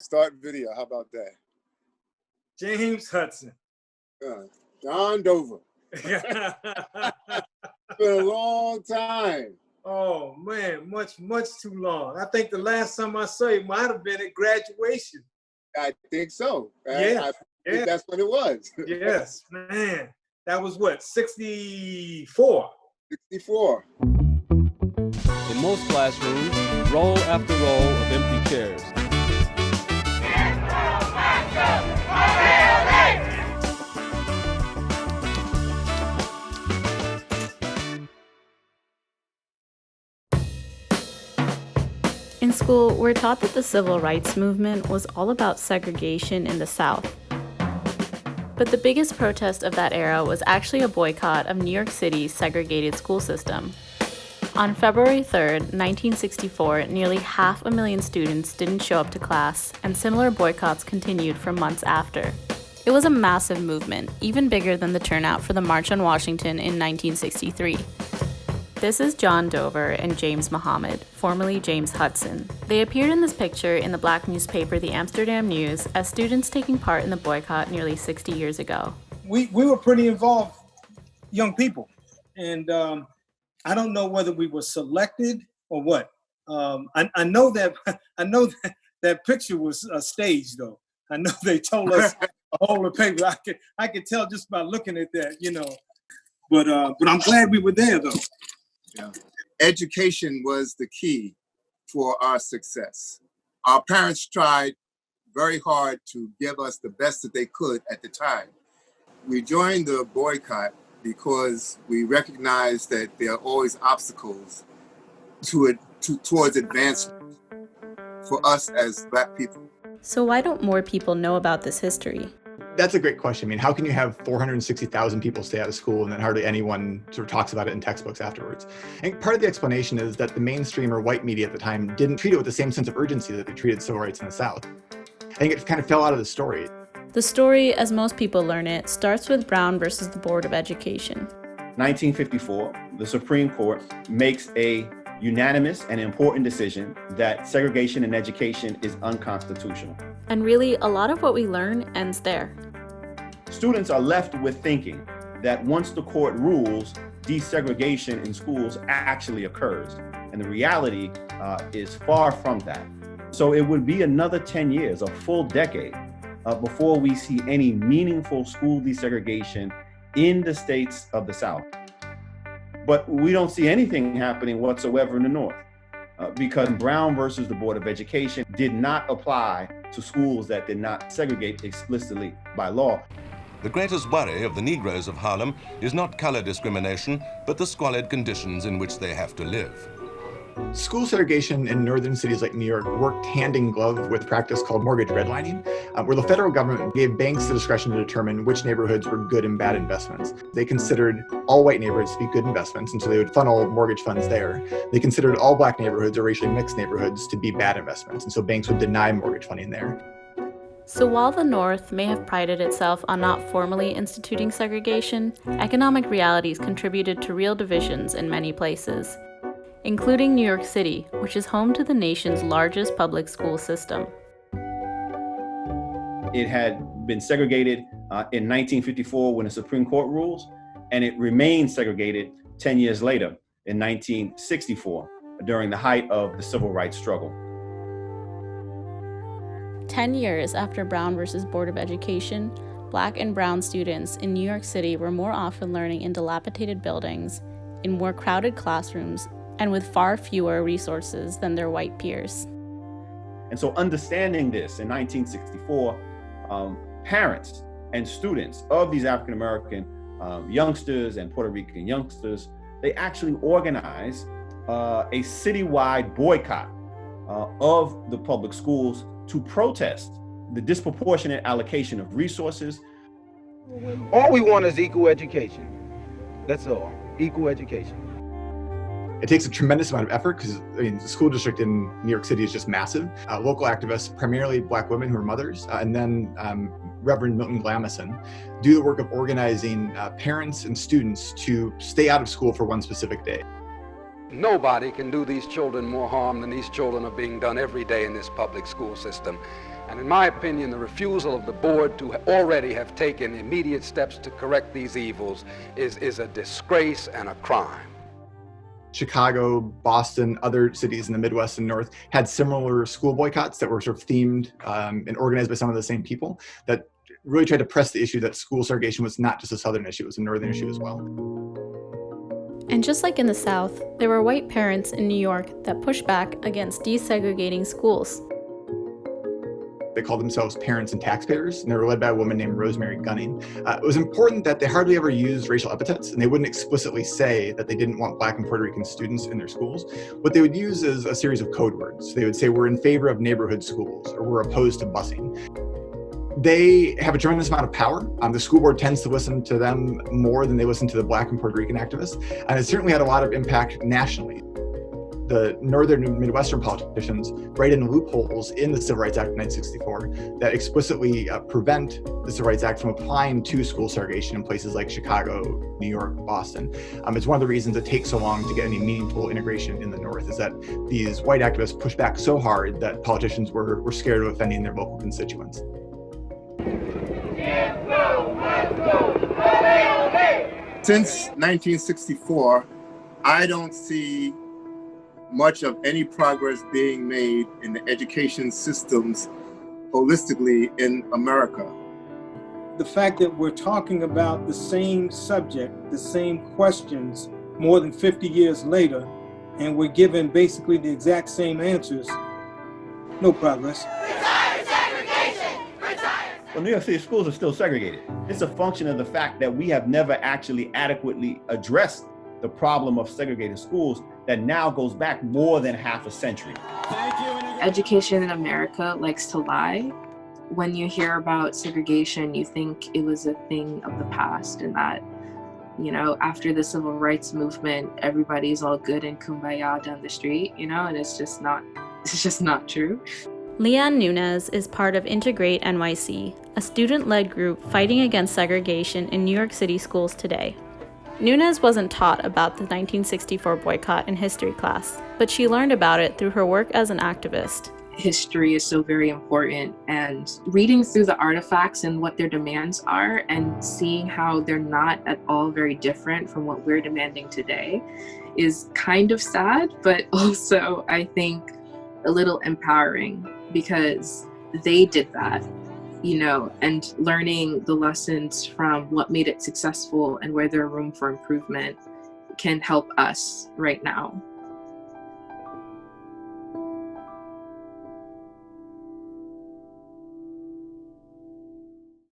Start video. How about that? James Hudson. John Dover. It's been a long time. Oh man, much too long. I think the last time I saw you might have been at graduation. I think so. Yeah, I think that's what it was. Yes, man. That was what, 64? 64. In most classrooms, row after row of empty chairs. In school, we're taught that the civil rights movement was all about segregation in the South. But the biggest protest of that era was actually a boycott of New York City's segregated school system. On February 3rd, 1964, nearly 500,000 students didn't show up to class, and similar boycotts continued for months after. It was a massive movement, even bigger than the turnout for the March on Washington in 1963. This is John Dover and James Muhammad, formerly James Hudson. They appeared in this picture in the black newspaper The Amsterdam News as students taking part in the boycott nearly 60 years ago. We were pretty involved young people, and I don't know whether we were selected or what. I know that picture was staged though. I know they told us to hold the paper. I could tell just by looking at that, you know. But I'm glad we were there though. Yeah. Education was the key for our success. Our parents tried very hard to give us the best that they could at the time. We joined the boycott because we recognized that there are always obstacles towards advancement for us as Black people. So why don't more people know about this history? That's a great question. I mean, how can you have 460,000 people stay out of school and then hardly anyone sort of talks about it in textbooks afterwards? I think part of the explanation is that the mainstream or white media at the time didn't treat it with the same sense of urgency that they treated civil rights in the South. I think it kind of fell out of the story. The story, as most people learn it, starts with Brown versus the Board of Education. 1954, the Supreme Court makes a unanimous and important decision that segregation in education is unconstitutional. And really, a lot of what we learn ends there. Students are left with thinking that once the court rules, desegregation in schools actually occurs. And the reality is far from that. So it would be another 10 years, a full decade, before we see any meaningful school desegregation in the states of the South. But we don't see anything happening whatsoever in the North because Brown versus the Board of Education did not apply to schools that did not segregate explicitly by law. The greatest worry of the Negroes of Harlem is not color discrimination, but the squalid conditions in which they have to live. School segregation in northern cities like New York worked hand in glove with practice called mortgage redlining, where the federal government gave banks the discretion to determine which neighborhoods were good and bad investments. They considered all white neighborhoods to be good investments, and so they would funnel mortgage funds there. They considered all Black neighborhoods or racially mixed neighborhoods to be bad investments, and so banks would deny mortgage funding there. So while the North may have prided itself on not formally instituting segregation, economic realities contributed to real divisions in many places, including New York City, which is home to the nation's largest public school system. It had been segregated in 1954 when the Supreme Court rules, and it remained segregated 10 years later in 1964 during the height of the civil rights struggle. 10 years after Brown versus Board of Education, Black and brown students in New York City were more often learning in dilapidated buildings, in more crowded classrooms, and with far fewer resources than their white peers. And so understanding this in 1964, parents and students of these African-American youngsters and Puerto Rican youngsters, they actually organized a citywide boycott of the public schools to protest the disproportionate allocation of resources. All we want is equal education. That's all, equal education. It takes a tremendous amount of effort because the school district in New York City is just massive. Local activists, primarily Black women who are mothers, and then Reverend Milton Glamison, do the work of organizing parents and students to stay out of school for one specific day. Nobody can do these children more harm than these children are being done every day in this public school system. And in my opinion, the refusal of the board to already have taken immediate steps to correct these evils is a disgrace and a crime. Chicago, Boston, other cities in the Midwest and North had similar school boycotts that were sort of themed and organized by some of the same people that really tried to press the issue that school segregation was not just a Southern issue, it was a Northern issue as well. And just like in the South, there were white parents in New York that pushed back against desegregating schools. They called themselves Parents and Taxpayers, and they were led by a woman named Rosemary Gunning. It was important that they hardly ever used racial epithets, and they wouldn't explicitly say that they didn't want Black and Puerto Rican students in their schools. What they would use is a series of code words. They would say, we're in favor of neighborhood schools, or we're opposed to busing. They have a tremendous amount of power. The school board tends to listen to them more than they listen to the Black and Puerto Rican activists, and it certainly had a lot of impact nationally. The Northern and Midwestern politicians write in loopholes in the Civil Rights Act of 1964 that explicitly prevent the Civil Rights Act from applying to school segregation in places like Chicago, New York, Boston. It's one of the reasons it takes so long to get any meaningful integration in the North, is that these white activists pushed back so hard that politicians were scared of offending their local constituents. Since 1964, I don't see much of any progress being made in the education systems holistically in America. The fact that we're talking about the same subject, the same questions more than 50 years later, and we're given basically the exact same answers, no progress. Retire segregation! Retire! Well, New York City schools are still segregated. It's a function of the fact that we have never actually adequately addressed the problem of segregated schools that now goes back more than half a century. Education in America likes to lie. When you hear about segregation, you think it was a thing of the past, and that, you know, after the civil rights movement, everybody's all good and kumbaya down the street, you know, and it's just not true. Leanne Nunez is part of Integrate NYC, a student-led group fighting against segregation in New York City schools today. Nunez wasn't taught about the 1964 boycott in history class, but she learned about it through her work as an activist. History is so very important, and reading through the artifacts and what their demands are and seeing how they're not at all very different from what we're demanding today is kind of sad, but also, I think, a little empowering, because they did that, you know, and learning the lessons from what made it successful and where there's room for improvement can help us right now.